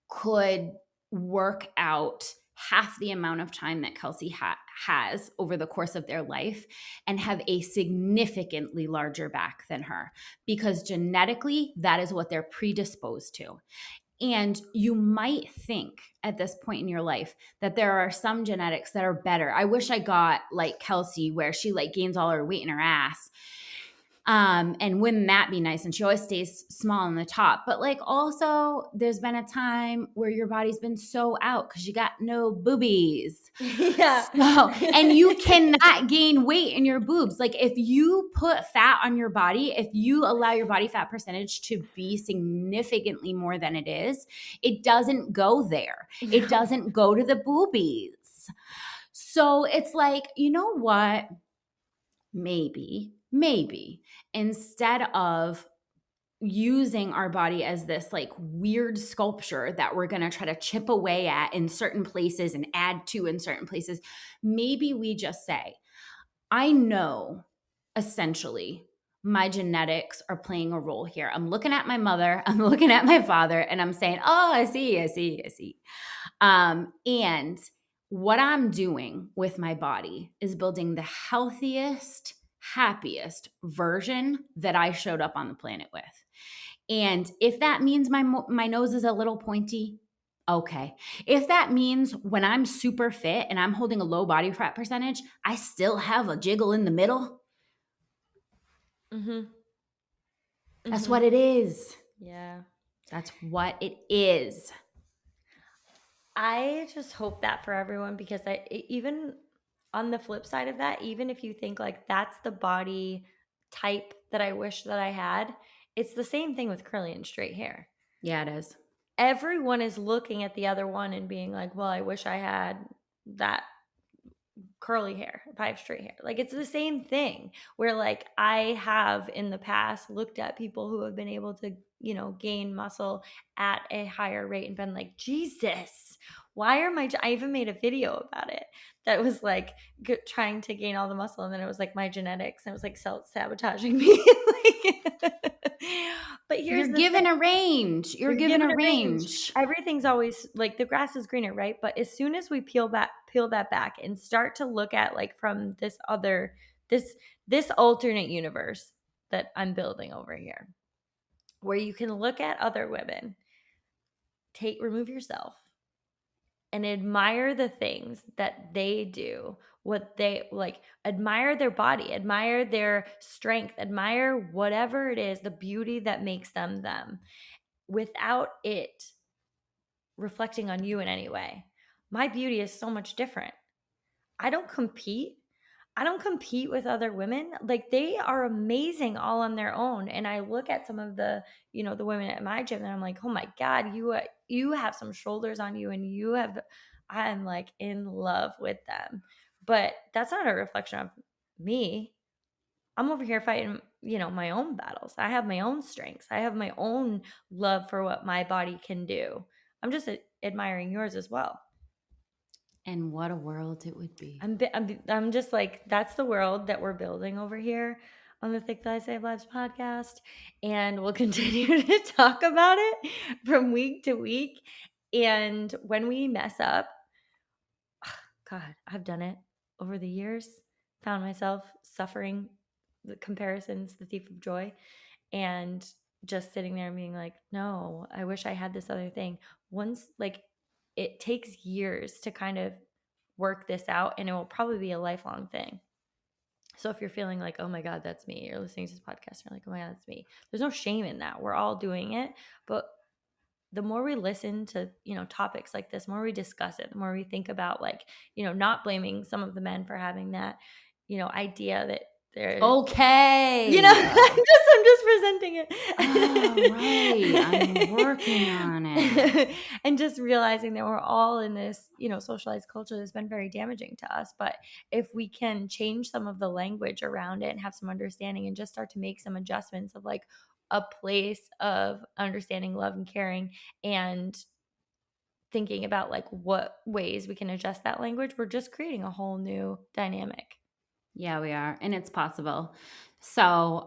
could work out half the amount of time that Kelsea has over the course of their life and have a significantly larger back than her, because genetically that is what they're predisposed to. And you might think at this point in your life that there are some genetics that are better. I wish I got like Kelsea, where she like gains all her weight in her ass. And wouldn't that be nice? And she always stays small on the top. But like also there's been a time where your body's been so out because you got no boobies. Yeah. So, and you cannot gain weight in your boobs. Like if you put fat on your body, if you allow your body fat percentage to be significantly more than it is, it doesn't go there. It doesn't go to the boobies. So it's like, you know what? Maybe instead of using our body as this like weird sculpture that we're going to try to chip away at in certain places and add to in certain places, maybe we just say, I know essentially my genetics are playing a role here. I'm looking at my mother, I'm looking at my father, and I'm saying, oh, I see. And what I'm doing with my body is building the healthiest, happiest version that I showed up on the planet with. And if that means my nose is a little pointy, okay. If that means when I'm super fit and I'm holding a low body fat percentage, I still have a jiggle in the middle, that's what it is. Yeah. That's what it is. I just hope that for everyone, because even on the flip side of that, even if you think like that's the body type that I wish that I had, it's the same thing with curly and straight hair. Yeah, it is. Everyone is looking at the other one and being like, well, I wish I had that curly hair if I have straight hair. Like it's the same thing where like I have in the past looked at people who have been able to, you know, gain muscle at a higher rate and been like, Jesus, why are I even made a video about it that was like trying to gain all the muscle, and then it was like my genetics, and it was like self-sabotaging me. But here's You're the given thing. a range. You're given a range. Everything's always like the grass is greener, right? But as soon as we peel that back and start to look at like from this alternate universe that I'm building over here, where you can look at other women, remove yourself and admire the things that they do, what they like, admire their body, admire their strength, admire whatever it is, the beauty that makes them them, without it reflecting on you in any way. My beauty is so much different. I don't compete. I don't compete with other women. Like they are amazing all on their own. And I look at some of the, you know, the women at my gym and I'm like, oh my God, you have some shoulders on you, and I'm like in love with them. But that's not a reflection of me. I'm over here fighting, you know, my own battles. I have my own strengths. I have my own love for what my body can do. I'm just admiring yours as well. And what a world it would be. I'm just like, that's the world that we're building over here on the Thick Thighs Save Lives podcast. And we'll continue to talk about it from week to week. And when we mess up, God, I've done it over the years, found myself suffering the comparisons, the thief of joy, and just sitting there and being like, no, I wish I had this other thing. Once, like, it takes years to kind of work this out, and it will probably be a lifelong thing. So if you're feeling like, oh my God, that's me, you're listening to this podcast, you're like, oh my God, that's me. There's no shame in that. We're all doing it. But the more we listen to, you know, topics like this, the more we discuss it, the more we think about like, you know, not blaming some of the men for having that, you know, idea that they're okay. You know, I'm just presenting it. Oh, right. I'm working on it. And just realizing that we're all in this, you know, socialized culture that's been very damaging to us. But if we can change some of the language around it and have some understanding and just start to make some adjustments of like a place of understanding, love, and caring, and thinking about like what ways we can adjust that language, we're just creating a whole new dynamic. Yeah, we are. And it's possible. So,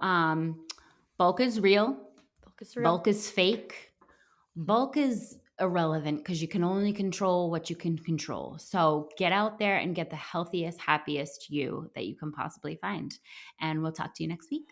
bulk is real. Bulk is fake. Bulk is irrelevant because you can only control what you can control. So get out there and get the healthiest, happiest you that you can possibly find. And we'll talk to you next week.